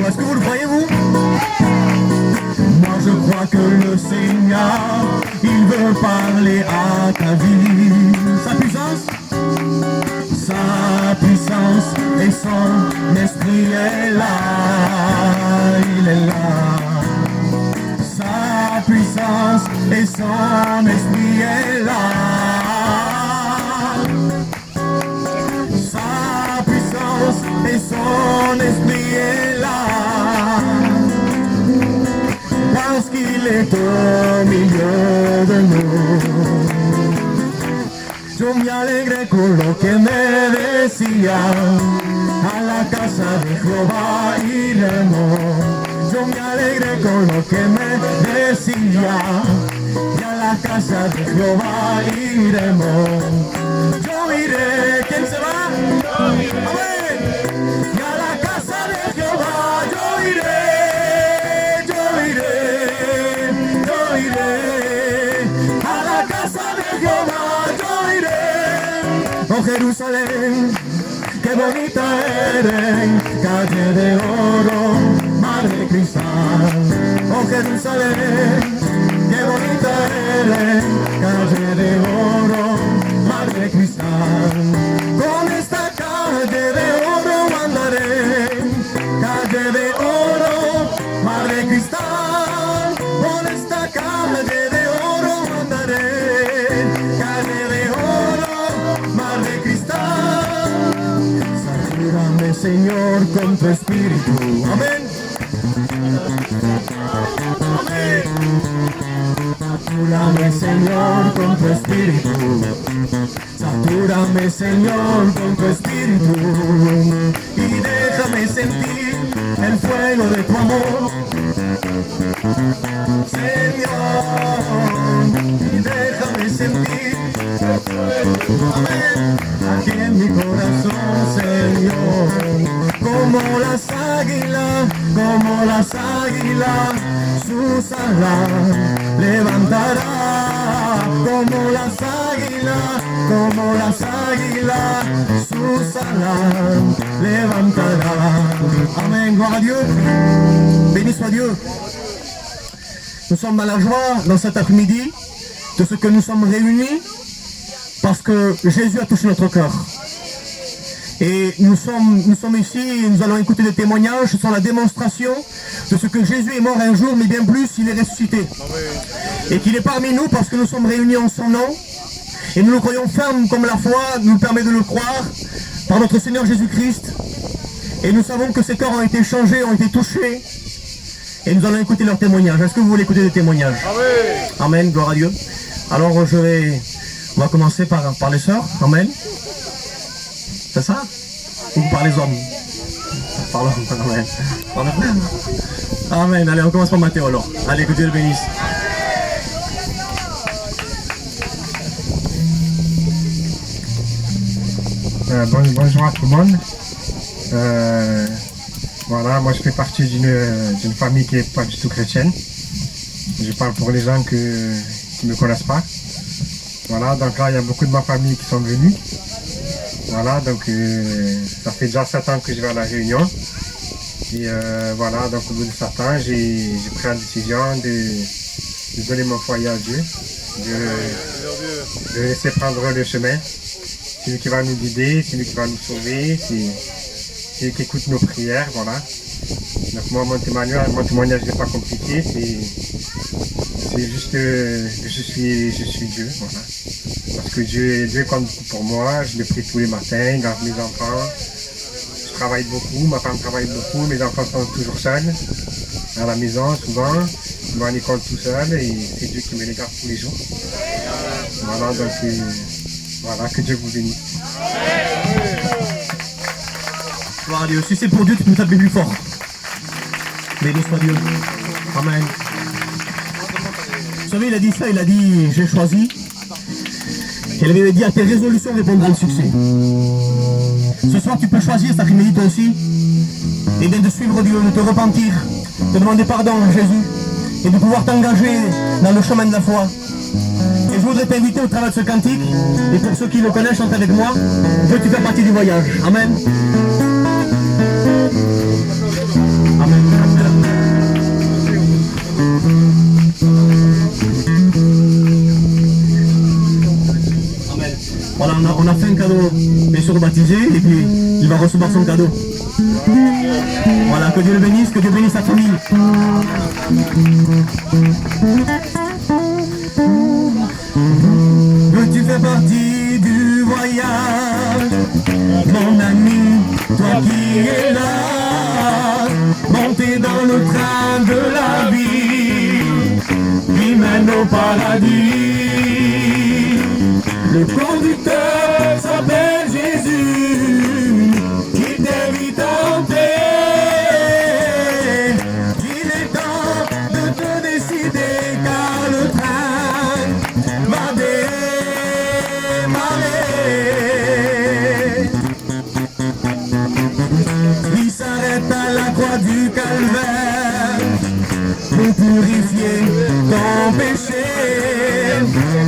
Est-ce que vous le croyez, vous? Moi je crois que le Seigneur, il veut parler à ta vie. Sa puissance et son esprit est là. Il est là. Sa puissance et son esprit est là. Sa puissance et son esprit est là. Parce qu'il est au milieu de nous. Yo me alegré con lo que me decía, a la casa de Jehová iremos. Yo me alegré con lo que me decía, y a la casa de Jehová iremos. Yo iré, ¿quién se va? Yo iré. Amén. Y a la casa de Jehová yo iré, yo iré, yo iré. A la casa de Jehová yo iré. Oh Jerusalén, qué bonita eres, calle de oro, mar de cristal. Oh Jerusalén, qué bonita eres, calle de oro, mar de cristal. Con esta calle de oro andaré, calle de oro, mar de cristal. Con esta calle de oro andaré, calle de oro, mar de cristal. Satúrame, Señor, con tu espíritu. Amén. Amén. Satúrame, Señor, con tu espíritu. Satúrame, Señor, con tu espíritu. Y déjame sentir el fuego de tu amor. Señor, y déjame sentir el fuego. Amén. Aquí en mi corazón, Señor. Como las águilas, sus alas levantará. Como las águilas, sus alas levantará. Amen, gloire à Dieu. Béni soit Dieu. Nous sommes dans la joie dans cet après-midi de ce que nous sommes réunis parce que Jésus a touché notre cœur. Et nous sommes ici et nous allons écouter des témoignages. Ce sont la démonstration de ce que Jésus est mort un jour, mais bien plus, il est ressuscité. Et qu'il est parmi nous parce que nous sommes réunis en son nom. Et nous le croyons ferme comme la foi nous permet de le croire par notre Seigneur Jésus-Christ. Et nous savons que ces cœurs ont été changés, ont été touchés. Et nous allons écouter leurs témoignages. Est-ce que vous voulez écouter des témoignages? Amen, gloire à Dieu. Alors on va commencer par les sœurs. Amen. C'est ça? Ou par les hommes? Par l'homme, amen. Par le frère. Amen. Allez, on commence par Matthéo alors. Allez, que Dieu le bénisse. Bonjour à tout le monde. Voilà, moi je fais partie d'une famille qui n'est pas du tout chrétienne. Je parle pour les gens qui ne me connaissent pas. Voilà, donc là il y a beaucoup de ma famille qui sont venus. Voilà, donc ça fait déjà 7 ans que je vais à la Réunion. Et voilà, donc au bout de 7 ans, j'ai pris la décision de donner mon foyer à Dieu, de laisser prendre le chemin. C'est lui qui va nous guider, c'est lui qui va nous sauver, c'est lui qui écoute nos prières, voilà. Donc moi, mon témoignage n'est pas compliqué, c'est juste que je suis Dieu, voilà. Parce que Dieu compte beaucoup pour moi, je le prie tous les matins, garde mes enfants. Je travaille beaucoup, ma femme travaille beaucoup, mes enfants sont toujours seuls, à la maison souvent. Je vais à l'école tout seul et c'est Dieu qui me les garde tous les jours. Voilà, donc voilà, que Dieu vous bénisse. Gloire à Dieu. Si c'est pour Dieu, tu peux taper plus fort. Béni soit Dieu. Amen. Vous savez, il a dit ça, il a dit, j'ai choisi. Il avait dit à tes résolutions répondront le succès. Ce soir, tu peux choisir cet après-midi toi aussi. Et bien de suivre Dieu, de te repentir, de demander pardon à Jésus et de pouvoir t'engager dans le chemin de la foi. Et je voudrais t'inviter au travers de ce cantique, et pour ceux qui le connaissent, chante avec moi, veux-tu faire partie du voyage. Amen. Amen. se rebaptiser et puis il va recevoir son cadeau. Voilà, que Dieu le bénisse, que Dieu bénisse sa famille. Veux-tu faire partie du voyage, mon ami, toi qui es là, monter dans le train de la vie, qui mène au paradis. Le conducteur s'appelle Jésus, il t'invite à entrer. Il est temps de te décider car le train va démarrer. Il s'arrête à la croix du calvaire pour purifier ton péché.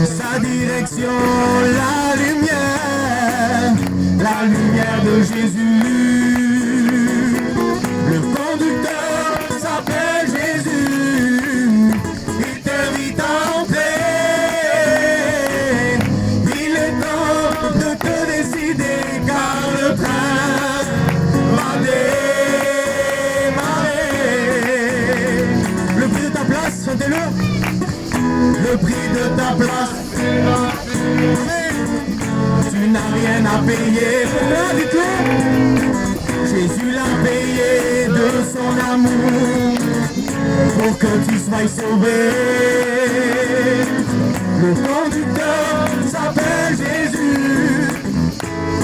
Sa direction, la lumière de Jésus. Le conducteur s'appelle Jésus, il t'invite à entrer. Il est temps de te décider car le train va démarrer. Le prix de ta place, chantez-le. Le prix de ta place. Tu n'as rien à payer pour moi du tout. Jésus l'a payé de son amour pour que tu sois sauvé. Le conducteur s'appelle Jésus,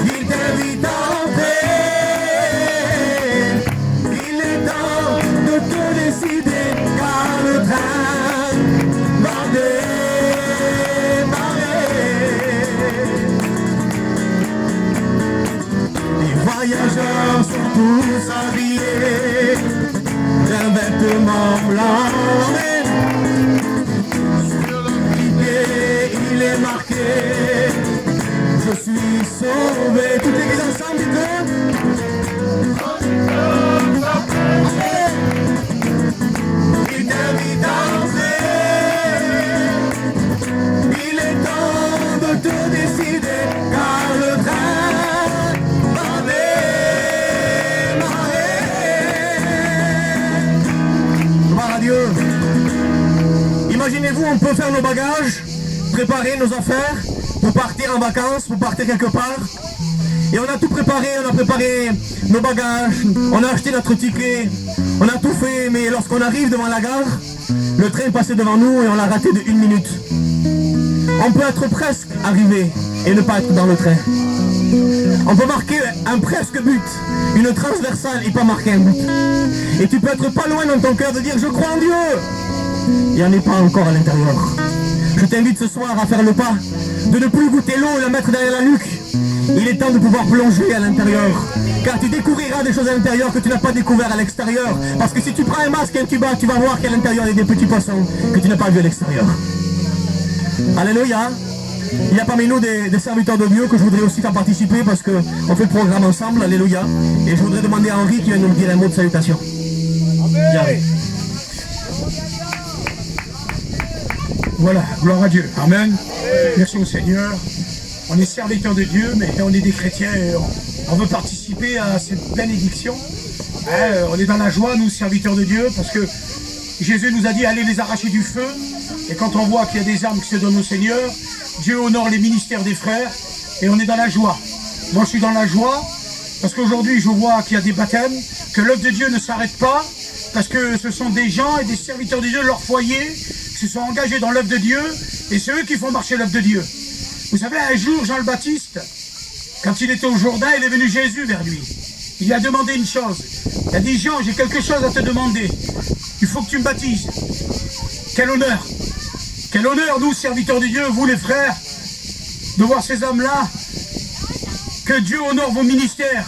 il t'invite à entrer. Il est temps de te décider car le train va démarrer. Voyageurs sont tous habillés d'un vêtement blanc. Sur le pied, il est marqué je suis sauvé. Toutes les ensemble, dites-le. Il t'invite à entrer. Il est temps de te décider car le train va Dieu. Imaginez-vous, on peut faire nos bagages, préparer nos affaires pour partir en vacances, pour partir quelque part. Et on a tout préparé, on a préparé nos bagages, on a acheté notre ticket, on a tout fait, mais lorsqu'on arrive devant la gare, le train passait devant nous et on l'a raté de 1 minute. On peut être presque arrivé et ne pas être dans le train. On peut marquer un presque but, une transversale et pas marquer un but. Et tu peux être pas loin dans ton cœur de dire je crois en Dieu. Il n'y en est pas encore à l'intérieur. Je t'invite ce soir à faire le pas, de ne plus goûter l'eau et la mettre derrière la nuque. Il est temps de pouvoir plonger à l'intérieur. Car tu découvriras des choses à l'intérieur que tu n'as pas découvert à l'extérieur. Parce que si tu prends un masque et un tuba, tu vas voir qu'à l'intérieur il y a des petits poissons que tu n'as pas vus à l'extérieur. Alléluia. Il y a parmi nous des serviteurs de Dieu que je voudrais aussi faire participer parce qu'on fait le programme ensemble, alléluia. Et je voudrais demander à Henri qui vient nous dire un mot de salutation. Amen. Voilà, gloire à Dieu. Amen. Merci au Seigneur. On est serviteurs de Dieu, mais on est des chrétiens et on veut participer à cette bénédiction. On est dans la joie, nous, serviteurs de Dieu, parce que Jésus nous a dit, allez les arracher du feu. Et quand on voit qu'il y a des armes qui se donnent au Seigneur, Dieu honore les ministères des frères et on est dans la joie. Moi, je suis dans la joie parce qu'aujourd'hui, je vois qu'il y a des baptêmes, que l'œuvre de Dieu ne s'arrête pas, parce que ce sont des gens et des serviteurs de Dieu, leur foyer, qui se sont engagés dans l'œuvre de Dieu, et c'est eux qui font marcher l'œuvre de Dieu. Vous savez, un jour, Jean le Baptiste, quand il était au Jourdain, il est venu Jésus vers lui. Il lui a demandé une chose. Il a dit, Jean, j'ai quelque chose à te demander. Il faut que tu me baptises. Quel honneur! Quel honneur, nous, serviteurs de Dieu, vous les frères, de voir ces hommes-là, que Dieu honore vos ministères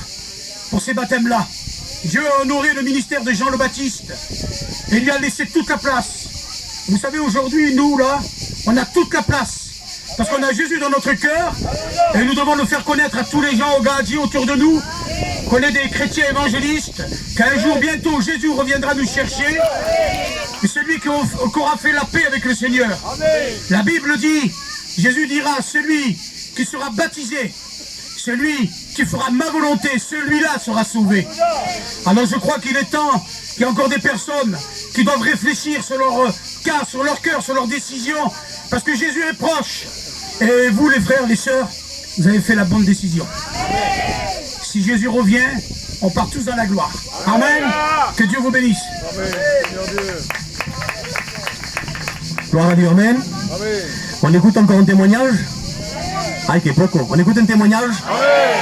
pour ces baptêmes-là. Dieu a honoré le ministère de Jean le Baptiste et lui a laissé toute la place. Vous savez, aujourd'hui, nous, là, on a toute la place. Parce qu'on a Jésus dans notre cœur et nous devons le faire connaître à tous les gens au Gadji autour de nous, qu'on est des chrétiens évangélistes, qu'un jour bientôt Jésus reviendra nous chercher. Et celui qui aura fait la paix avec le Seigneur. La Bible dit, Jésus dira, celui qui sera baptisé, celui qui fera ma volonté, celui-là sera sauvé. Alors je crois qu'il est temps qu'il y ait encore des personnes qui doivent réfléchir sur leur cas, sur leur cœur, sur leurs décisions, parce que Jésus est proche. Et vous les frères, les sœurs, vous avez fait la bonne décision. Si Jésus revient, on part tous dans la gloire. Amen. Que Dieu vous bénisse. Gloire à Dieu, amen. On écoute encore un témoignage. Ay, que poco. On écoute un témoignage.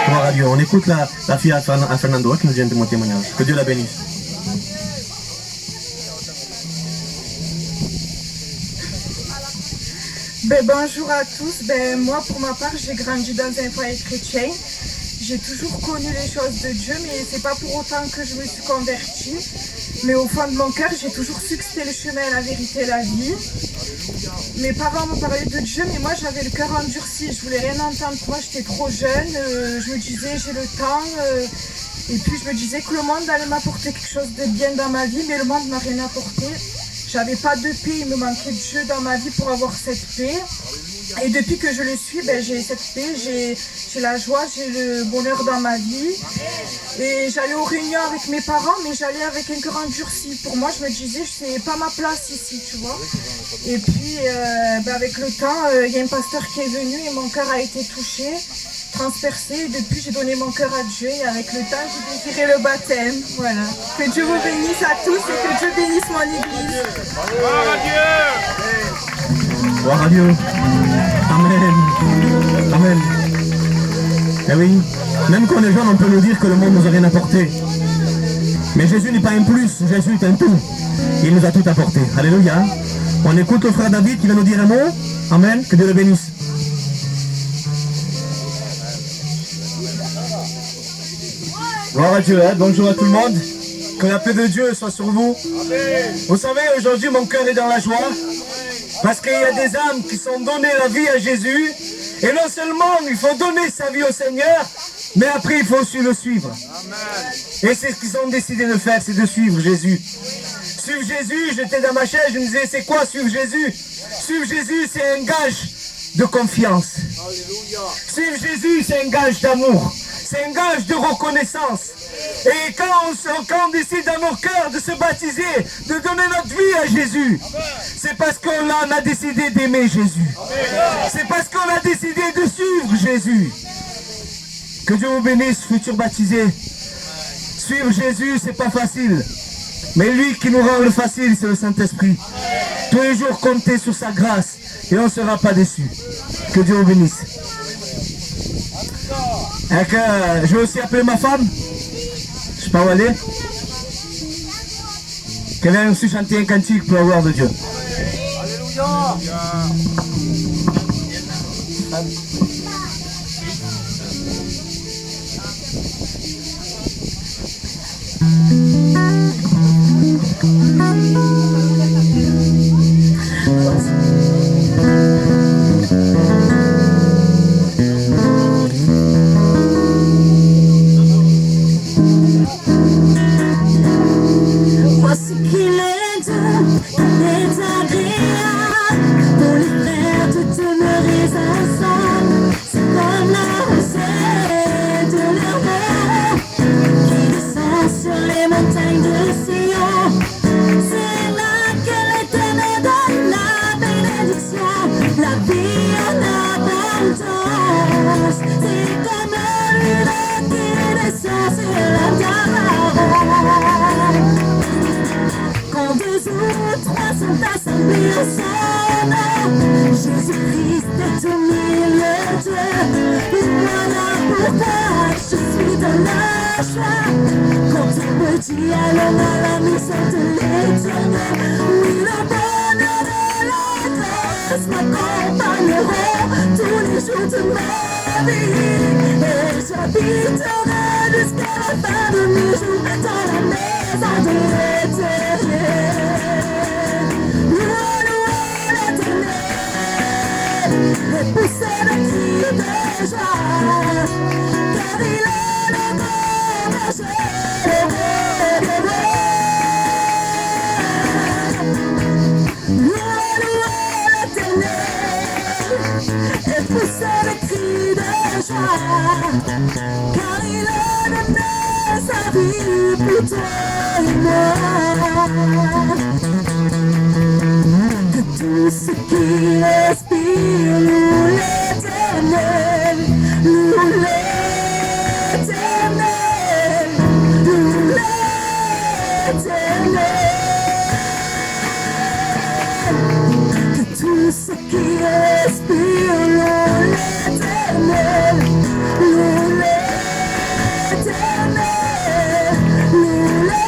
Gloire à Dieu. On écoute la fille à Fernando qui nous vient de mon témoignage. Que Dieu la bénisse. Bonjour à tous. Moi, pour ma part, j'ai grandi dans un foyer chrétien. J'ai toujours connu les choses de Dieu, mais c'est pas pour autant que je me suis convertie. Mais au fond de mon cœur, j'ai toujours su que c'était le chemin, la vérité, la vie. Mes parents me parlaient de Dieu, mais moi j'avais le cœur endurci. Je voulais rien entendre. Moi, j'étais trop jeune. Je me disais, j'ai le temps. Et puis je me disais que le monde allait m'apporter quelque chose de bien dans ma vie, mais le monde m'a rien apporté. J'avais pas de paix, il me manquait de Dieu dans ma vie pour avoir cette paix. Et depuis que je le suis, j'ai cette paix, j'ai la joie, j'ai le bonheur dans ma vie. Et j'allais aux réunions avec mes parents, mais j'allais avec un cœur endurci. Pour moi, je me disais, c'est pas ma place ici, tu vois. Et puis, avec le temps, il y a un pasteur qui est venu et mon cœur a été touché, transpercé. Et depuis, j'ai donné mon cœur à Dieu et avec le temps, j'ai désiré le baptême. Voilà. Que Dieu vous bénisse à tous et que Dieu bénisse mon église. Gloire à Dieu. Gloire à Dieu. Amen. Amen. Eh oui, même quand on est jeune, on peut nous dire que le monde ne nous a rien apporté. Mais Jésus n'est pas un plus, Jésus est un tout. Il nous a tout apporté. Alléluia. On écoute le frère David qui va nous dire un mot. Amen. Que Dieu le bénisse. Gloire à Dieu. Bonjour à tout le monde. Que la paix de Dieu soit sur vous. Vous savez, aujourd'hui, mon cœur est dans la joie. Parce qu'il y a des âmes qui sont données la vie à Jésus. Et non seulement il faut donner sa vie au Seigneur, mais après il faut aussi le suivre. Et c'est ce qu'ils ont décidé de faire, c'est de suivre Jésus. Suivre Jésus, j'étais dans ma chaise, je me disais, c'est quoi suivre Jésus? Suivre Jésus, c'est un gage de confiance. Suivre Jésus, c'est un gage d'amour. C'est un gage de reconnaissance. Et quand on décide dans nos cœurs de se baptiser, de donner notre vie à Jésus, c'est parce qu'on a décidé d'aimer Jésus. C'est parce qu'on a décidé de suivre Jésus. Que Dieu vous bénisse, futurs baptisés. Suivre Jésus, c'est pas facile. Mais lui qui nous rend le facile, c'est le Saint-Esprit. Tous les jours, comptez sur sa grâce et on ne sera pas déçus. Que Dieu vous bénisse. Et que je vais aussi appeler ma femme. Je sais pas où elle est. Qu'elle vienne aussi chanter un cantique pour la gloire de Dieu. Alléluia. Voici qu'il est doux, il est agréable pour les frères de demeurer ensemble. C'est comme la rosée de l'Hermon qui descend sur les montagnes de Sion. C'est là que l'Éternel donne la bénédiction, la vie en abondance. C'est comme l'huile qui descend sur la parole. Quand 2 ou 3 sont assemblés en son nom, Jésus-Christ est au milieu d'eux. Voilà pourquoi je suis dans la joie. Quand on me dit allons à la maison de l'Éternel, oui, le bonheur de la grâce m'accompagneront tous les jours de ma vie. Et j'habiterai jusqu'à la fin de mes jours dans la maison de l'Éternel. Louez l'Éternel et poussez le cri de joie, car il est le grand berger. Louez l'Éternel et poussez le cri de joie, car moi. Que tout ce qui respire loue l'Éternel, loue l'Éternel, loue l'Éternel. Que tout ce qui respire loue l'Éternel, loue l'Éternel, loue l'Éternel.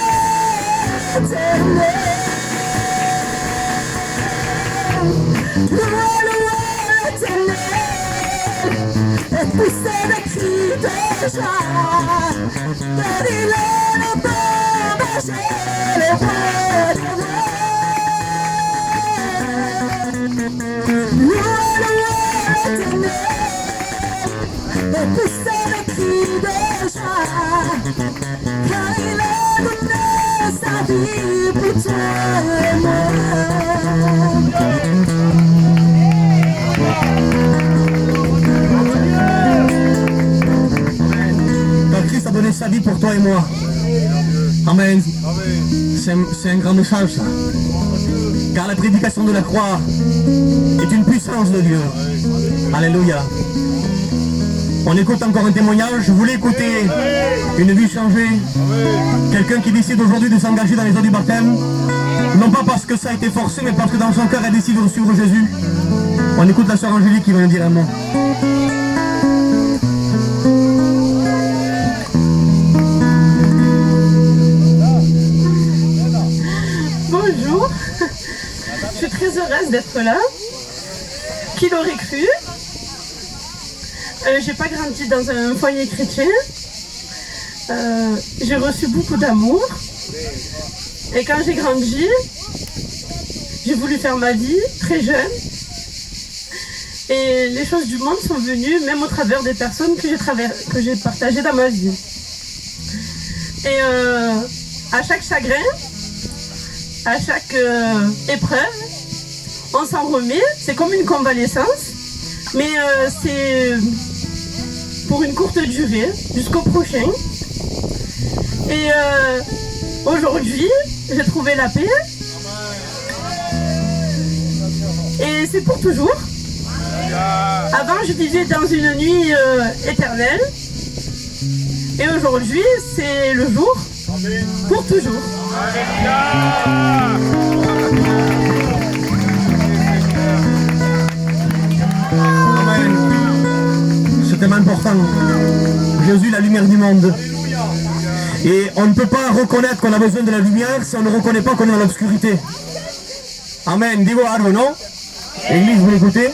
Louez l'Éternel et poussez des cris de joie. Bénis-le, le bon berger, le roi des rois. Louez l'Éternel et poussez des cris de joie. Car il a donné sa vie pour toi et moi. Car Christ a donné sa vie pour toi et moi. Amen. C'est un grand message ça. Car la prédication de la croix est une puissance de Dieu. Alléluia. On écoute encore un témoignage. Je voulais écouter une vie changée. Quelqu'un qui décide aujourd'hui de s'engager dans les eaux du baptême. Non pas parce que ça a été forcé, mais parce que dans son cœur elle décide de suivre Jésus. On écoute la sœur Angélique qui va nous dire un mot. Bonjour, je suis très heureuse d'être là. Qui l'aurait cru? J'ai pas grandi dans un foyer chrétien. J'ai reçu beaucoup d'amour. Et quand j'ai grandi, j'ai voulu faire ma vie très jeune. Et les choses du monde sont venues même au travers des personnes que j'ai partagées dans ma vie. Et à chaque chagrin, à chaque épreuve, on s'en remet. C'est comme une convalescence, mais c'est pour une courte durée, jusqu'au prochain. Et aujourd'hui, j'ai trouvé la paix. Et c'est pour toujours. Avant, je vivais dans une nuit éternelle. Et aujourd'hui, c'est le jour pour toujours. Amen. C'est tellement important. Jésus, la lumière du monde. Et on ne peut pas reconnaître qu'on a besoin de la lumière si on ne reconnaît pas qu'on est dans l'obscurité. Amen. Digo algo, non? Église, vous l'écoutez?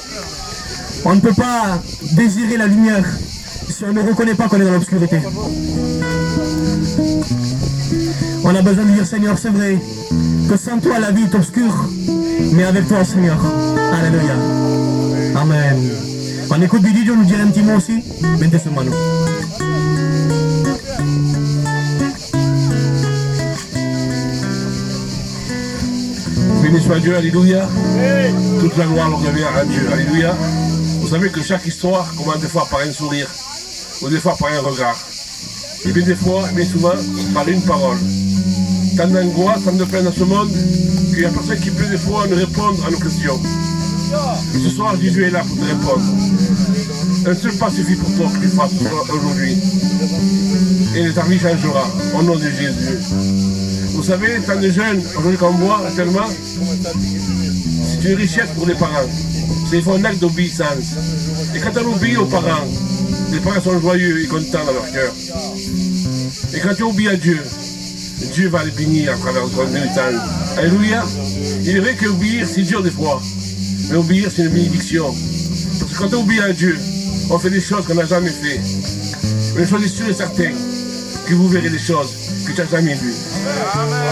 On ne peut pas désirer la lumière si on ne reconnaît pas qu'on est dans l'obscurité. On a besoin de dire, Seigneur, c'est vrai que sans toi la vie est obscure, mais avec toi, Seigneur. Alléluia. Amen. On écoute Didier nous dire un petit mot aussi. Vente ce mano. Béni soit Dieu, alléluia. Toute la gloire revient à Dieu, alléluia. Vous savez que chaque histoire commence des fois par un sourire, ou des fois par un regard. Et bien des fois, bien souvent, par une parole. Tant d'angoisse, tant de peine dans ce monde, qu'il n'y a personne qui peut des fois nous répondre à nos questions. Et ce soir, Jésus est là pour te répondre. Un seul pas suffit pour toi que tu fasses aujourd'hui. Et ta vie changera, au nom de Jésus. Vous savez, tant de jeunes, aujourd'hui qu'on voit tellement, c'est une richesse pour les parents. C'est un acte d'obéissance. Et quand on obéit aux parents, les parents sont joyeux et contents dans leur cœur. Et quand tu obéis à Dieu, Dieu va les bénir à travers ton temps. Alléluia. Il est vrai qu'obéir, c'est dur des fois. Mais obéir, c'est une bénédiction. Parce que quand on obéit à Dieu, on fait des choses qu'on n'a jamais fait. Mais une chose est sûre et certaine, que vous verrez des choses que tu n'as jamais vues.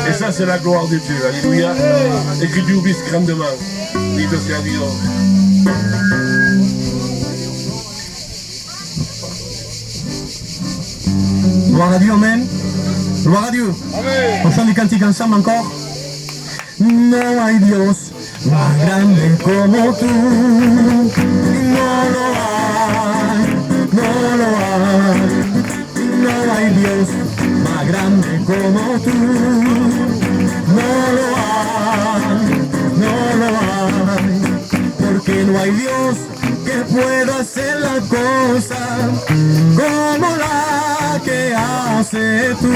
Et ça, c'est la gloire de Dieu. Alléluia. Et que Dieu bénisse grandement. Bendito sea Dios. Gloire à Dieu, amen. Gloire à Dieu. Amen. On chante des cantiques ensemble encore. No hay Dios más grande como tú. No lo hay, no lo hay. No hay Dios más grande como tú. No lo hay, no lo hay, porque no hay Dios que pueda hacer la cosa como la que hace tú.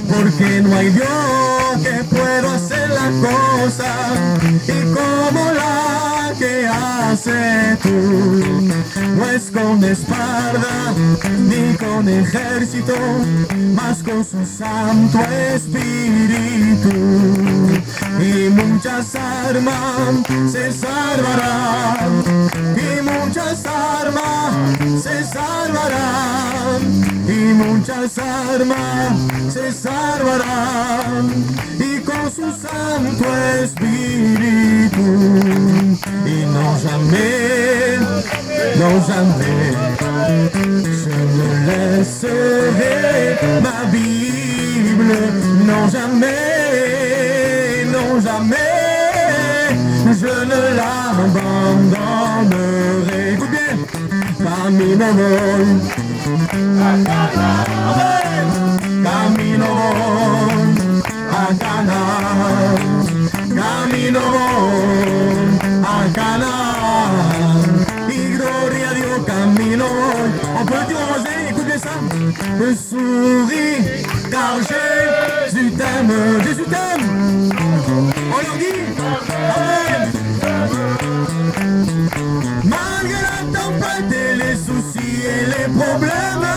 Porque no hay Dios que pueda hacer la cosa y como la que hace tú. No es con espada ni con ejército, mas con su Santo Espíritu. Y muchas armas se salvarán, y muchas armas se salvarán, y muchas armas se salvarán, y con su Santo Espíritu. Et non jamais, non jamais, je ne laisserai ma Bible. Non jamais, non jamais, je ne l'abandonnerai. Écoute bien, camino voy, camino voy a Canaán, camino voy a Canaán, y gloria a Dios, camino voy. On peut le dire en voisin, écoute bien ça. Souris, car Jésus t'aime, Jésus t'aime. On leur dit, Amen. Malgré la tempête et les soucis et les problèmes,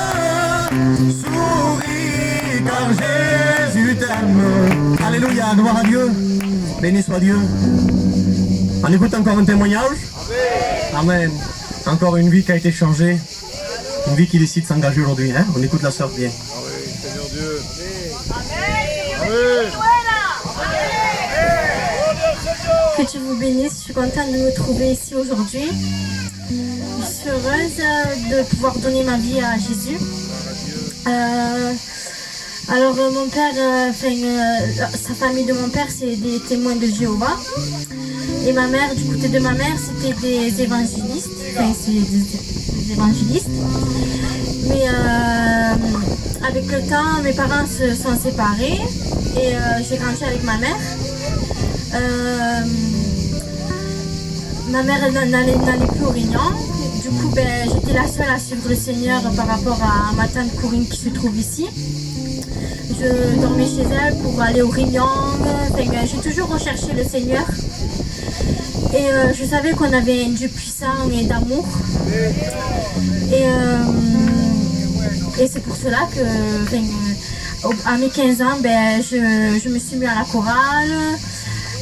souris, car Jésus t'aime. Alléluia, gloire à Dieu. Béni soit Dieu. On écoute encore un témoignage. Amen. Encore une vie qui a été changée. Une vie qui décide de s'engager aujourd'hui. Hein? On écoute la sœur bien. Seigneur Dieu. Que Dieu vous bénisse. Je suis contente de me trouver ici aujourd'hui. Je suis heureuse de pouvoir donner ma vie à Jésus. Alors mon père, sa famille de mon père, c'est des témoins de Jéhovah. Et ma mère, du côté de ma mère, c'était des évangélistes. Enfin, c'est des évangélistes. Mais avec le temps, mes parents se sont séparés et j'ai grandi avec ma mère. Ma mère n'allait plus au Réunion. Du coup, j'étais la seule à suivre le Seigneur par rapport à ma tante Corinne qui se trouve ici. Je dormais chez elle pour aller au Réunion. J'ai toujours recherché le Seigneur. Et je savais qu'on avait un Dieu puissant et d'amour. Et c'est pour cela que, à mes 15 ans, je me suis mis à la chorale.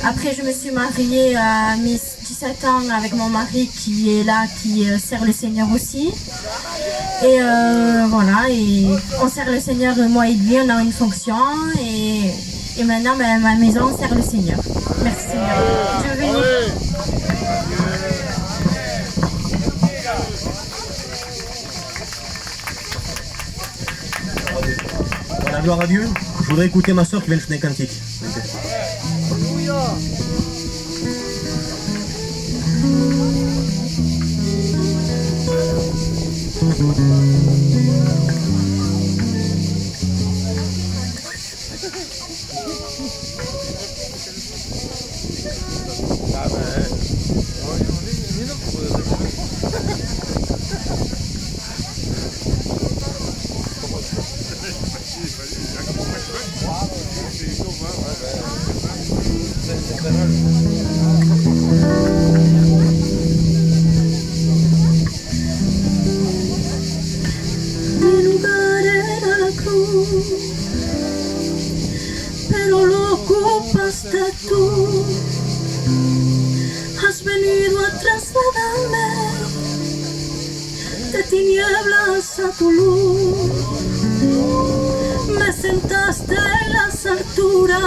Après, je me suis mariée à mes 17 ans avec mon mari qui est là, qui sert le Seigneur aussi. Et voilà, et on sert le Seigneur, moi et lui, on a une fonction. Et maintenant, ma maison sert le Seigneur. Merci Seigneur. Dieu bénisse. Voilà, gloire à Dieu. Je voudrais écouter ma soeur qui vient de chanter un cantique. Mi lugar era la cruz, pero lo ocupaste tú. Has venido a trasladarme de tinieblas a tu luz. Me sentaste en las alturas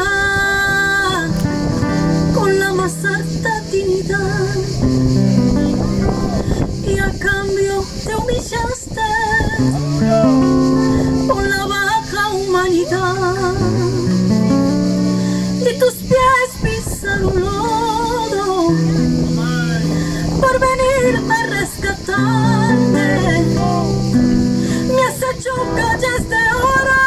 con la más alta dignidad y a cambio te humillaste por la baja humanidad y tus pies pisaron lodo por venirme a rescatarme. Me has hecho calles de oro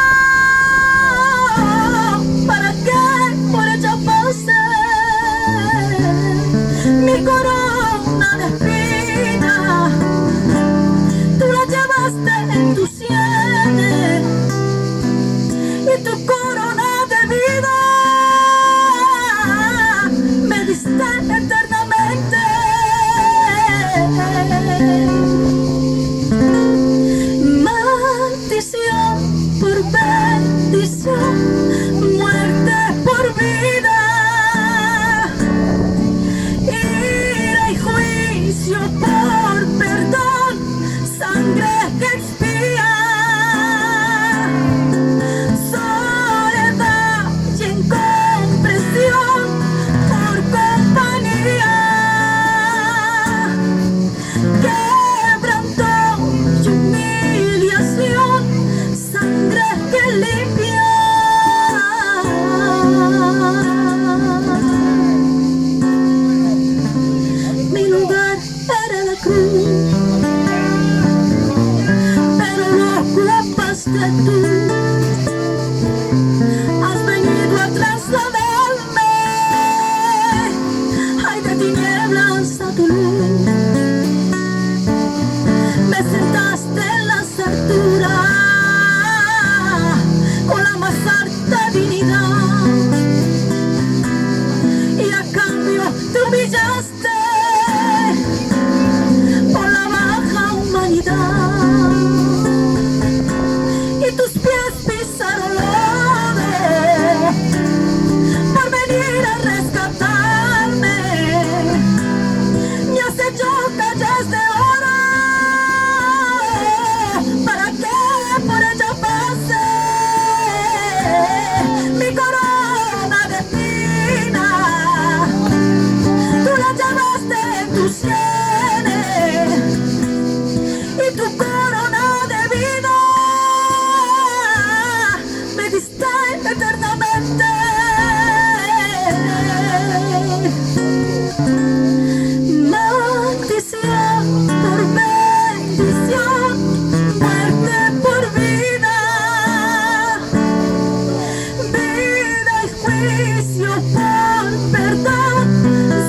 juicio por perdón,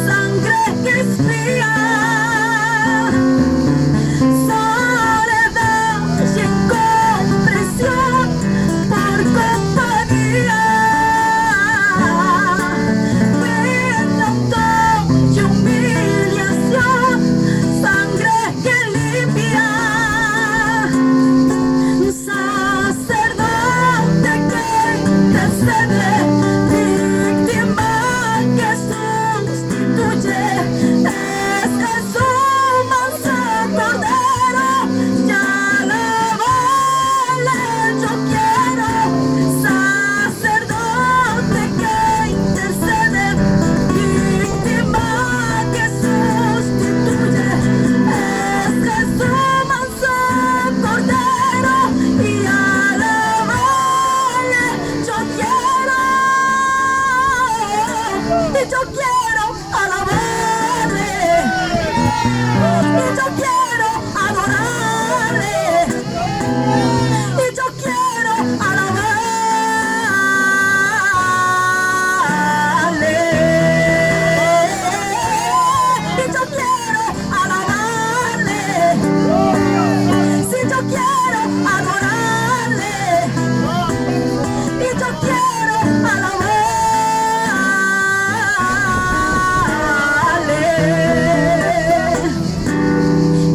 sangre que espía, soledad y incomprensión por compañía, perdón y humillación, sangre que limpia, sacerdote que intercede, víctima que sustituye, es Jesús manso cordero, ya la vale yo quiero, sacerdote que intercede, víctima que sustituye, es Jesús manso cordero, y alabarle yo quiero, y yo quiero alabarle, y yo quiero adorarle, y yo quiero alabarle, y yo quiero alabarle, si yo quiero adorarle, y yo quiero alabarle,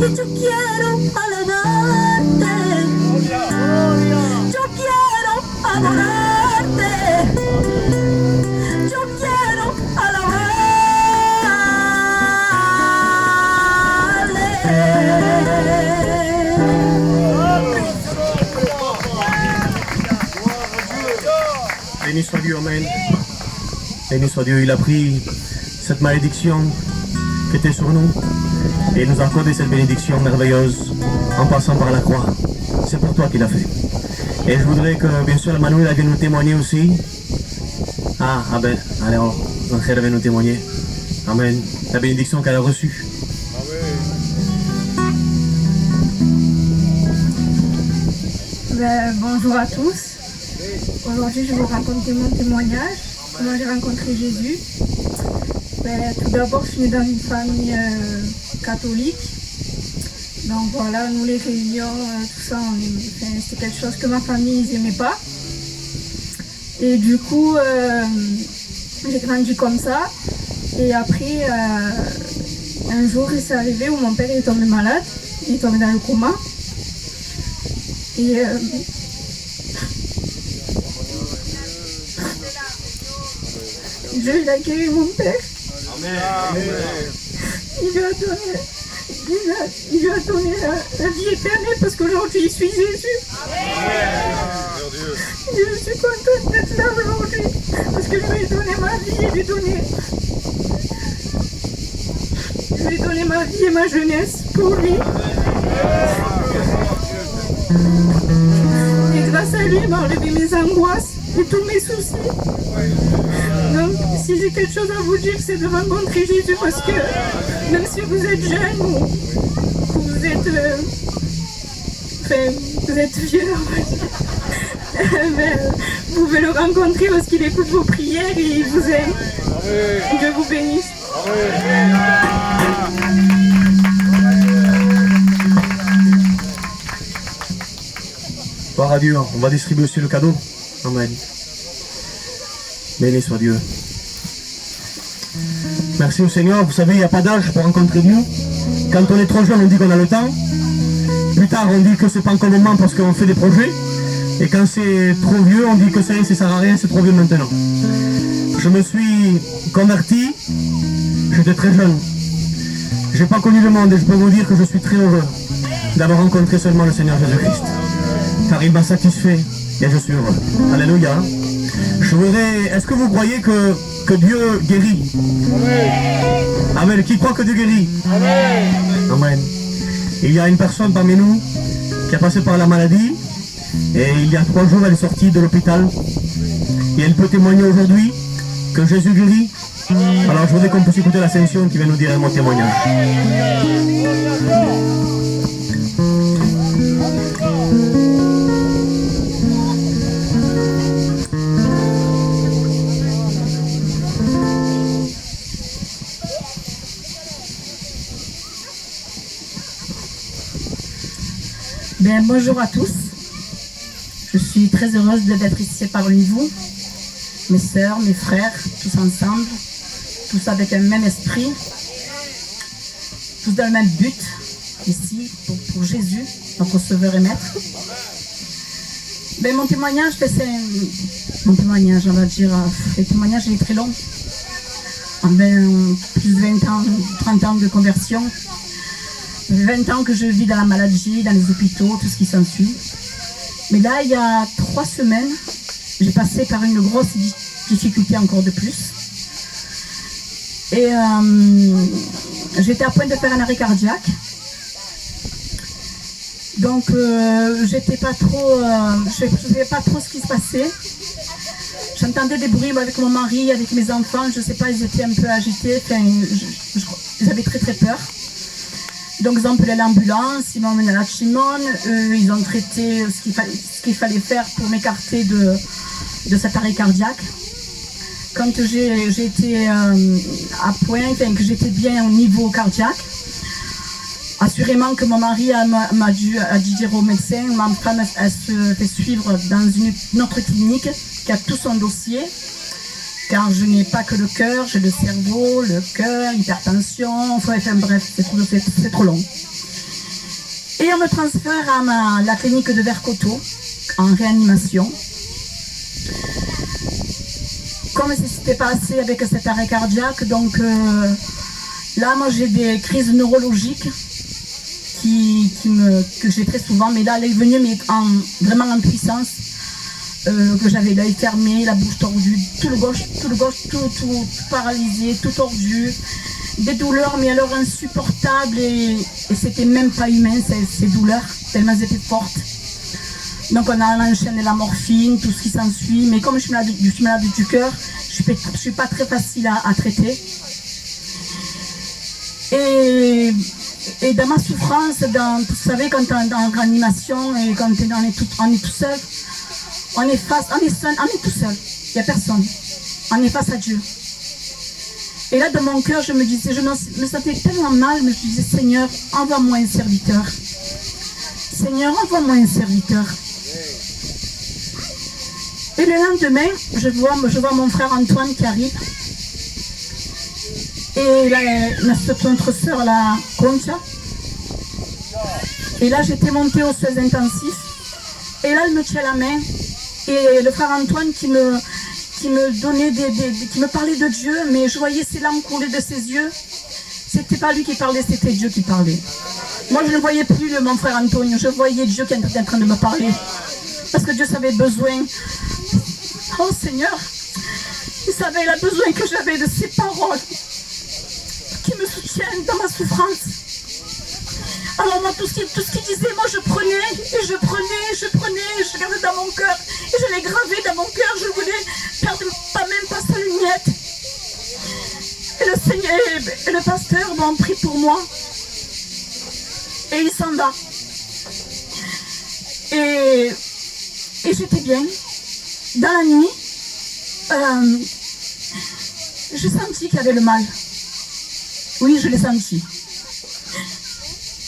y yo quiero alabarte, yo quiero adorarte, yo quiero alabarle. Béni soit Dieu, Amen. Béni soit Dieu, il a pris cette malédiction qui était sur nous et il nous a accordé cette bénédiction merveilleuse en passant par la croix. C'est pour toi qu'il a fait. Et je voudrais que, bien sûr, Emmanuel vienne nous témoigner aussi. Ah, ben, alors, l'Angèle va nous témoigner. Amen. La bénédiction qu'elle a reçue. Bonjour à tous. Aujourd'hui, je vais vous raconter mon témoignage, comment j'ai rencontré Jésus. Tout d'abord, je suis née dans une famille catholique. Donc voilà, nous les réunions, tout ça, c'était quelque chose que ma famille n'aimait pas. Et du coup, j'ai grandi comme ça. Et après, un jour, c'est arrivé où mon père est tombé malade. Il est tombé dans le coma. Et Dieu, il a guéri mon père. Il lui a donné la vie éternelle parce qu'aujourd'hui, je suis Jésus. Et je suis contente d'être là aujourd'hui parce que je lui ai donné ma vie et je lui ai donné ma vie et ma jeunesse pour lui. Et grâce à lui, il m'a enlevé mes angoisses et tous mes soucis. Donc, si j'ai quelque chose à vous dire, c'est de rencontrer Jésus parce que même si vous êtes jeune ou vous êtes, vous êtes vieux, vous pouvez le rencontrer parce qu'il écoute vos prières et il vous aime. Dieu vous bénisse. Gloire à Dieu, on va distribuer aussi le cadeau. Amen. Béni soit Dieu. Merci au Seigneur. Vous savez, il n'y a pas d'âge pour rencontrer Dieu. Quand on est trop jeune, on dit qu'on a le temps. Plus tard, on dit que c'est pas encore le moment parce qu'on fait des projets. Et quand c'est trop vieux, on dit que ça y est, ça sert à rien, c'est trop vieux maintenant. Je me suis converti, j'étais très jeune. J'ai pas connu le monde et je peux vous dire que je suis très heureux d'avoir rencontré seulement le Seigneur Jésus-Christ. Car il m'a satisfait et je suis heureux. Alléluia. Je voudrais... Est-ce que vous croyez que Dieu guérit? Amen. Qui croit que Dieu guérit? Amen. Il y a une personne parmi nous qui a passé par la maladie et il y a 3 jours elle est sortie de l'hôpital et elle peut témoigner aujourd'hui que Jésus guérit. Alors je voudrais qu'on puisse écouter l'Ascension qui va nous dire un mot de témoignage. Bien, bonjour à tous. Je suis très heureuse d'être ici parmi vous, mes sœurs, mes frères, tous ensemble, tous avec un même esprit, tous dans le même but, ici, pour Jésus, notre Sauveur et Maître. Ben, mon témoignage, on va dire, le témoignage est très long. Plus de 20 ans, 30 ans de conversion. 20 ans que je vis dans la maladie, dans les hôpitaux, tout ce qui s'ensuit. Mais là, il y a 3 semaines, j'ai passé par une grosse difficulté encore de plus. Et j'étais à point de faire un arrêt cardiaque. Donc, j'étais pas trop, je ne savais pas trop ce qui se passait. J'entendais des bruits avec mon mari, avec mes enfants, je ne sais pas, ils étaient un peu agités, enfin, ils avaient très très peur. Donc ils ont appelé l'ambulance, ils m'ont emmené à la Chimone, ils ont traité ce qu'il fallait faire pour m'écarter de cet arrêt cardiaque. Quand j'ai été à point, enfin, que j'étais bien au niveau cardiaque, assurément que mon mari a dû dire au médecin, ma femme elle se fait suivre dans une autre clinique qui a tout son dossier, car je n'ai pas que le cœur, j'ai le cerveau, le cœur, l'hypertension, enfin bref, c'est trop long. Et on me transfère à la clinique de Vercoteau, en réanimation. Comme ça s'était passé avec cet arrêt cardiaque, donc là moi j'ai des crises neurologiques que j'ai très souvent, mais là elle est venue vraiment en puissance. Que j'avais l'œil fermé, la bouche tordue, tout le gauche, tout paralysé, tout tordu, des douleurs mais alors insupportables et c'était même pas humain ces douleurs, tellement elles étaient fortes. Donc on a enchaîné la morphine, tout ce qui s'ensuit, mais comme je suis malade du cœur, je suis pas très facile à traiter. Et dans ma souffrance, vous savez quand on est en réanimation et quand on est tout seul, on est tout seul, il n'y a personne, on est face à Dieu. Et là dans mon cœur je me disais, je me sentais tellement mal, mais je disais Seigneur, envoie-moi un serviteur. Seigneur, envoie-moi un serviteur. Et le lendemain, je vois mon frère Antoine qui arrive. Et là, notre soeur, la Concha. Et là, j'étais montée aux soins intensifs. Et là, elle me tient la main. Et le frère Antoine qui me donnait qui me parlait de Dieu, mais je voyais ses larmes couler de ses yeux. C'était pas lui qui parlait, c'était Dieu qui parlait. Moi, je ne voyais plus mon frère Antonio, je voyais Dieu qui était en train de me parler. Parce que Dieu avait besoin. Oh Seigneur, il a besoin que j'avais de ces paroles qui me soutiennent dans ma souffrance. Alors moi, tout ce qu'il disait, moi je prenais, je gardais dans mon cœur, et je l'ai gravé dans mon cœur, je voulais perdre même pas sa lumière. Et le Seigneur et le pasteur m'ont pris pour moi, et il s'en va. Et j'étais bien. Dans la nuit, j'ai senti qu'il y avait le mal. Oui, je l'ai senti.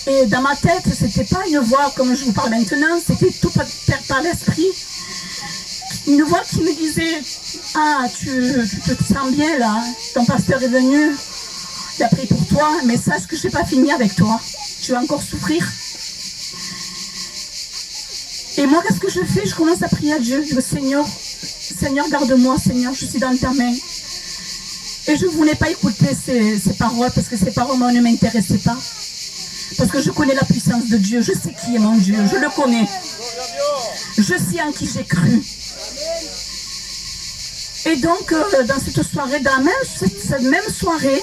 Et dans ma tête, c'était pas une voix comme je vous parle maintenant, c'était tout par l'esprit. Une voix qui me disait, ah, tu te sens bien là, ton pasteur est venu, il a prié pour toi, mais sache que je n'ai pas fini avec toi, tu vas encore souffrir. Et moi, qu'est-ce que je fais? Je commence à prier à Dieu, je dis, Seigneur, garde-moi, Seigneur, je suis dans ta main. Et je ne voulais pas écouter ces paroles, parce que ces paroles moi, ne m'intéressaient pas. Parce que je connais la puissance de Dieu, je sais qui est mon Dieu, je le connais. Je sais en qui j'ai cru. Et donc, dans cette soirée, cette même soirée,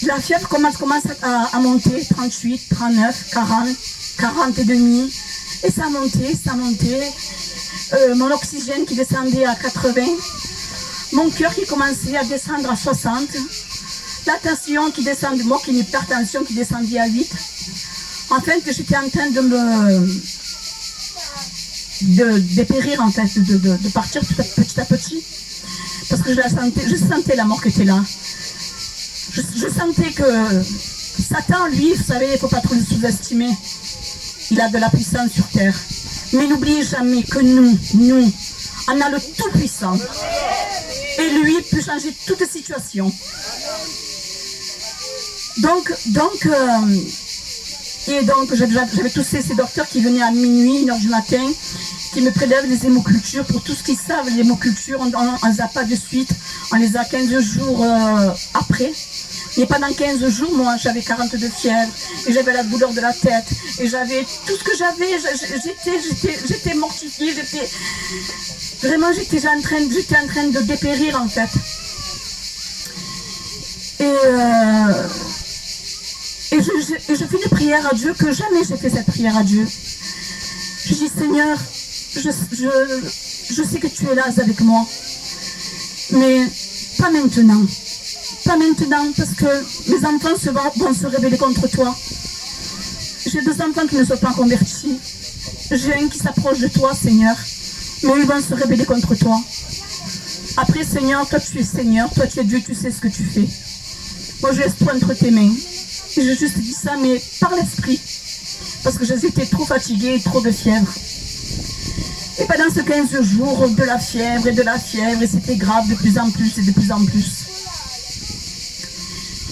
la fièvre commence à monter, 38, 39, 40 et demi. Et ça montait. Mon oxygène qui descendait à 80. Mon cœur qui commençait à descendre à 60. La tension qui descendait, moi qui ai une hypertension qui descendait à 8. Enfin, que j'étais en train de dépérir, en fait, de partir petit à petit. Parce que je sentais la mort qui était là. Je sentais que Satan, lui, vous savez, il ne faut pas trop le sous-estimer. il a de la puissance sur terre. Mais n'oubliez jamais que nous, on a le Tout-Puissant. Et lui peut changer toute situation. Donc j'avais tous ces docteurs qui venaient à minuit, 1h du matin, qui me prélèvent les hémocultures. Pour tous ce qui savent, les hémocultures, on ne les a pas de suite, on les a 15 jours après. Mais pendant 15 jours, moi, j'avais 42 fièvres, et j'avais la douleur de la tête, et j'avais tout ce que j'avais, j'étais mortifiée, vraiment, j'étais en train de dépérir, en fait. Et je fais des prières à Dieu, que jamais j'ai fait cette prière à Dieu. Je dis, Seigneur, je sais que tu es là avec moi, mais pas maintenant. Pas maintenant, parce que mes enfants vont se rébeller contre toi. J'ai 2 enfants qui ne sont pas convertis. J'ai un qui s'approche de toi, Seigneur, mais ils vont se rébeller contre toi. Après, Seigneur, toi tu es Seigneur, toi tu es Dieu, tu sais ce que tu fais. Moi, je laisse tout entre tes mains. Et j'ai juste dit ça, mais par l'esprit, parce que j'étais trop fatiguée, trop de fièvre. Et pendant ce 15 jours, de la fièvre, et c'était grave de plus en plus et de plus en plus.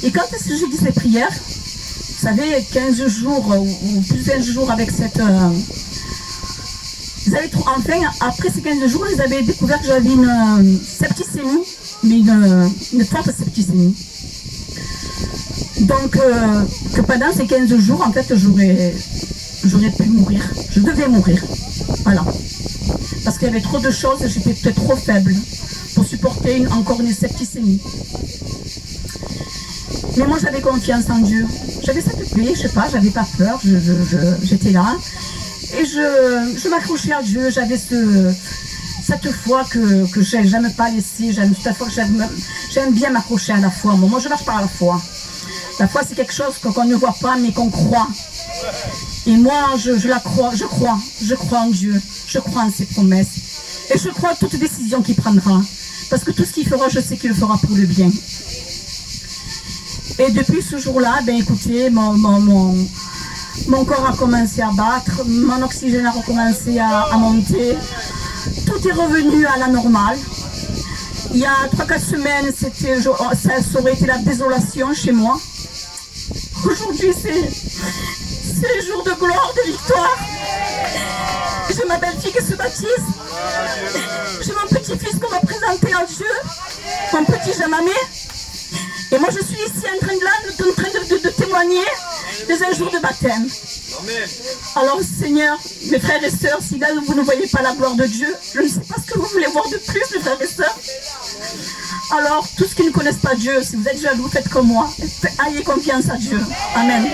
Et quand est-ce que j'ai dit ces prières, vous savez, 15 jours ou plus de 15 jours avec cette... enfin, après ces 15 jours, ils avaient découvert que j'avais une septicémie, mais une forte septicémie. Donc, que pendant ces 15 jours, en fait, j'aurais pu mourir. Je devais mourir. Voilà. Parce qu'il y avait trop de choses, j'étais peut-être trop faible pour supporter encore une septicémie. Mais moi, j'avais confiance en Dieu. J'avais cette paix, je sais pas, j'avais pas peur, j'étais là. Et je m'accrochais à Dieu, j'avais cette foi que j'aime pas laisser, cette foi que j'aime bien m'accrocher à la foi. Moi, je marche par la foi. La foi, c'est quelque chose qu'on ne voit pas, mais qu'on croit. Et moi, je la crois, je crois en Dieu, je crois en ses promesses. Et je crois à toute décision qu'il prendra. Parce que tout ce qu'il fera, je sais qu'il le fera pour le bien. Et depuis ce jour-là, ben écoutez, mon corps a commencé à battre, mon oxygène a recommencé à monter. Tout est revenu à la normale. Il y a 3-4 semaines, ça aurait été la désolation chez moi. Aujourd'hui, c'est les jours de gloire, de victoire. J'ai ma belle-fille qui se baptise. J'ai mon petit-fils qu'on va présenter à Dieu, mon petit Jamamé. Et moi, je suis ici en train de témoigner des un jour de baptême. Amen. Alors, Seigneur, mes frères et sœurs, si là vous ne voyez pas la gloire de Dieu, je ne sais pas ce que vous voulez voir de plus, mes frères et sœurs. Alors, tous ceux qui ne connaissent pas Dieu, si vous êtes jaloux, faites comme moi. Ayez confiance à Dieu. Amen.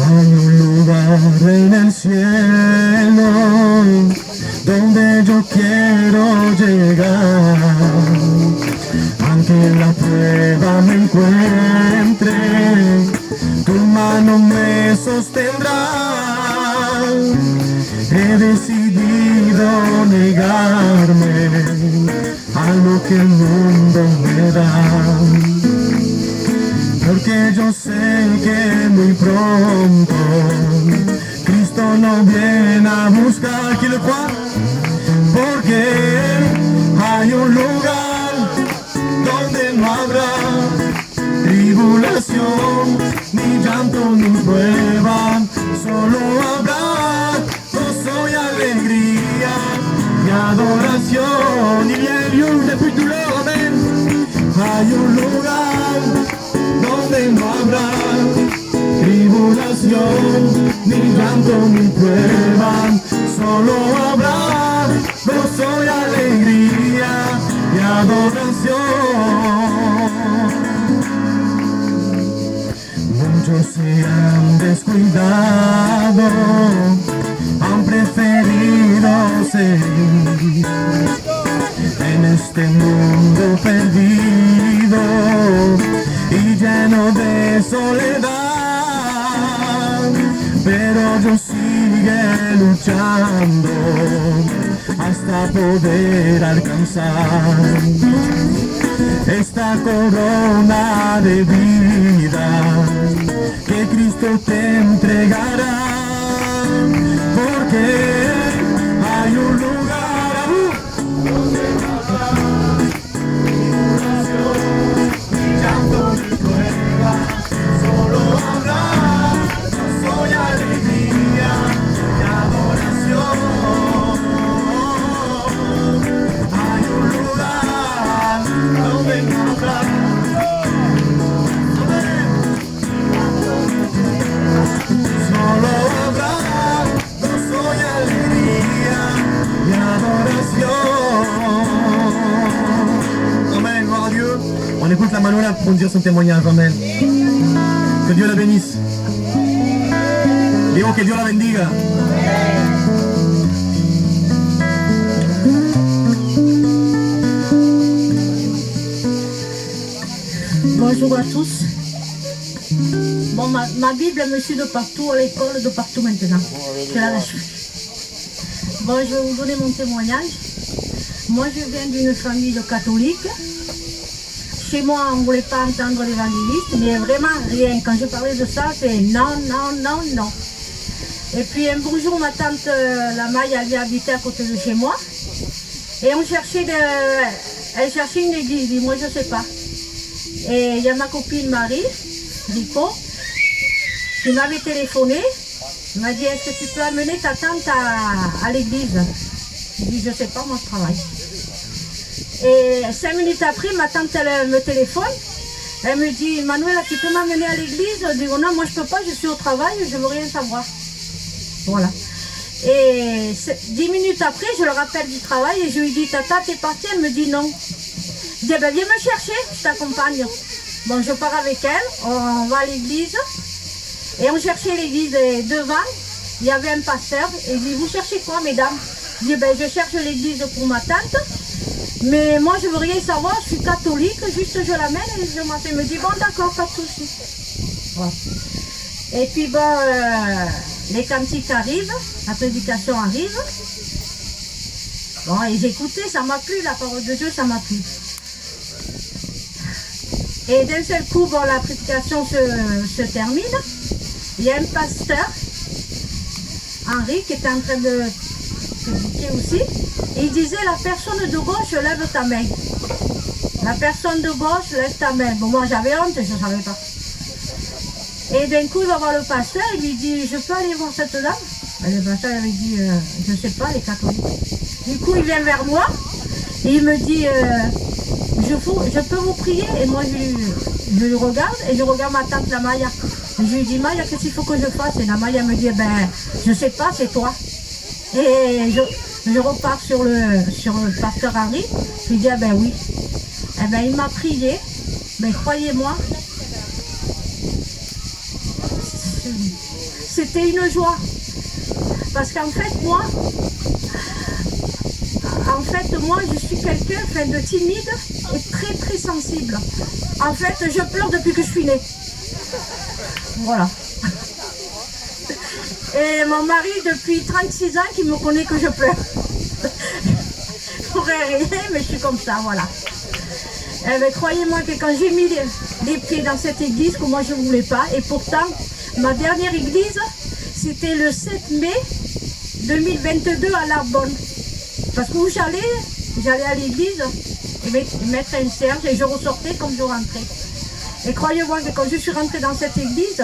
Hay un lugar en el cielo donde yo quiero llegar, aunque la prueba me encuentre, tu mano me sostendrá. He decidido negarme a lo que el mundo me da, porque yo sé que muy pronto Cristo nos viene a buscar. ¿Quién lo cree? Porque hay un lugar donde no habrá tribulación, ni llanto, ni prueba, solo habrá gozo y alegría y adoración. Il y a un lieu où il n'y a plus de douleur, amen. Hay un lugar donde no habrá tribulación, ni llanto, ni prueba, solo habrá gozo y alegría y adoración. Muchos se han descuidado, han preferido seguir en este mundo perdido y lleno de soledad, pero yo sigue luchando hasta poder alcanzar esta corona de vida que Cristo te entregará, porque hay un lugar donde mi oración, mi llanto, mi prueba, solo habrá gozo y alegría y adoración. Hay un lugar donde encontrar solo habrá gozo y alegría y adoración. Amen, gloire à Dieu. On écoute la Manuela pour dire son témoignage. Amen. Que Dieu la bénisse. Digo que Dios la bendiga. Bonjour à tous. Bon, ma Bible me suit de partout, à l'école, de partout maintenant. Je la lâche. Bon, je vais vous donner mon témoignage. Moi, je viens d'une famille de catholiques. Chez moi, on ne voulait pas entendre l'évangéliste, mais vraiment rien. Quand je parlais de ça, c'est non, non, non, non. Et puis un beau jour, ma tante, la Maille, elle vient habiter à côté de chez moi. Et on cherchait elle cherchait une église, et moi je ne sais pas. Et il y a ma copine Marie, Rico, qui m'avait téléphoné. Elle m'a dit, est-ce que tu peux amener ta tante à l'église? Je dis, je ne sais pas, moi je travaille. Et 5 minutes après, ma tante elle me téléphone. Elle me dit, Manuela, tu peux m'amener à l'église? Je dis, oh non, moi je ne peux pas, je suis au travail, je ne veux rien savoir. Voilà. Et 10 minutes après, je le rappelle du travail et je lui dis, tata, t'es partie? Elle me dit non. Je dis, ben, viens me chercher, je t'accompagne. Bon, je pars avec elle, on va à l'église. Et on cherchait l'église et devant, il y avait un pasteur. Et il dit, vous cherchez quoi, mesdames? Je dis, ben, je cherche l'église pour ma tante. Mais moi, je veux rien savoir, je suis catholique, juste je l'amène et je m'appelle. Elle me dit, bon, d'accord, pas de souci. Voilà. Et puis, bon, les cantiques arrivent, la prédication arrive. Bon, et j'ai écouté, ça m'a plu, la parole de Dieu, ça m'a plu. Et d'un seul coup, bon, la prédication se termine. Il y a un pasteur, Henri, qui était en train de prédiquer aussi. Et il disait, la personne de gauche, lève ta main. La personne de gauche, lève ta main. Bon, moi j'avais honte, je ne savais pas. Et d'un coup, il va voir le pasteur, il lui dit, je peux aller voir cette dame? Et le pasteur lui dit, je ne sais pas, les catholiques. Du coup, il vient vers moi et il me dit, je peux vous prier? Et moi, je le regarde et je regarde ma tante, la Maya. Et je lui dis, Maya, qu'est-ce qu'il faut que je fasse? Et la Maya me dit, ben, je ne sais pas, c'est toi. Et je repars sur le pasteur Henri. Je lui dis, ah ben oui. Eh ben, il m'a prié, mais croyez-moi, c'était une joie. Parce qu'en fait, moi, je suis quelqu'un de timide et très très sensible. En fait, je pleure depuis que je suis née. Voilà. Et mon mari, depuis 36 ans, qui me connaît que je pleure. Je pourrais rien, mais je suis comme ça, voilà. Eh bien, croyez-moi que quand j'ai mis les pieds dans cette église, que moi je ne voulais pas, et pourtant, ma dernière église, c'était le 7 mai 2022 à Narbonne. Parce que où j'allais à l'église et mettre un cierge et je ressortais comme je rentrais. Et croyez-moi que quand je suis rentrée dans cette église,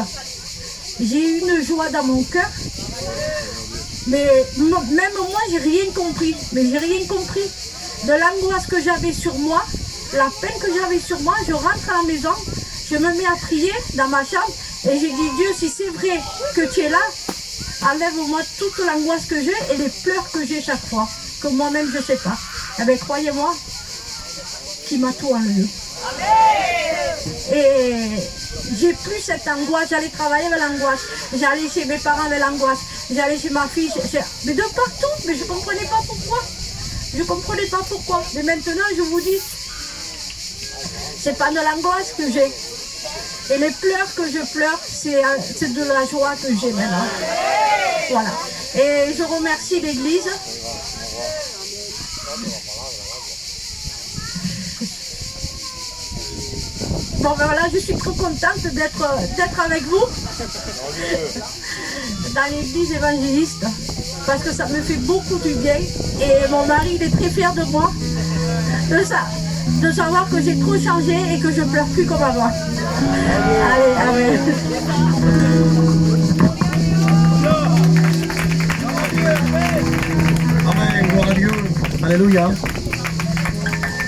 j'ai eu une joie dans mon cœur. Mais même moi, j'ai rien compris. Mais j'ai rien compris. De l'angoisse que j'avais sur moi, la peine que j'avais sur moi, je rentre à la maison, je me mets à prier dans ma chambre et j'ai dit, Dieu, si c'est vrai que tu es là, enlève-moi toute l'angoisse que j'ai et les pleurs que j'ai chaque fois. que moi-même je ne sais pas. Eh bien, croyez-moi, qui m'a tout enlevé. Et j'ai plus cette angoisse, j'allais travailler avec l'angoisse, j'allais chez mes parents avec l'angoisse, j'allais chez ma fille, mais de partout, mais je ne comprenais pas pourquoi. Je ne comprenais pas pourquoi. Mais maintenant, je vous dis, c'est pas de l'angoisse que j'ai. Et les pleurs que je pleure, c'est de la joie que j'ai maintenant. Voilà. Et je remercie l'Église. Bon ben voilà, je suis trop contente d'être avec vous dans l'église évangéliste parce que ça me fait beaucoup du bien et mon mari il est très fier de moi, de savoir que j'ai trop changé et que je pleure plus comme avant. Allez, amen. Amen, gloire à Dieu. Alléluia.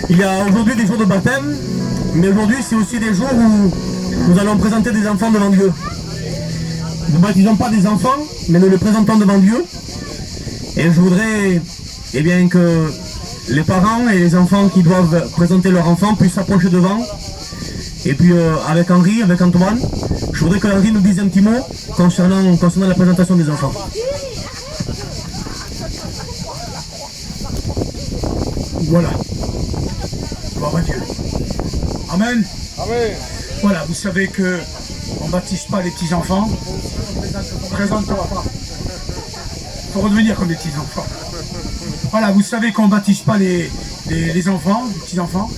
Il y a aujourd'hui des jours de baptême, mais aujourd'hui c'est aussi des jours où nous allons présenter des enfants devant Dieu. Nous ne baptisons pas des enfants, mais nous les présentons devant Dieu. Et je voudrais bien, que les parents et les enfants qui doivent présenter leur enfant puissent s'approcher devant. Et puis avec Henri, avec Antoine, je voudrais que Henri nous dise un petit mot concernant la présentation des enfants. Voilà. Gloire à Dieu. Amen. Amen. Voilà, vous savez que on ne baptise pas les petits-enfants. Présente-toi. Il faut redevenir comme les petits-enfants. Voilà, vous savez qu'on ne baptise pas les enfants, les petits-enfants.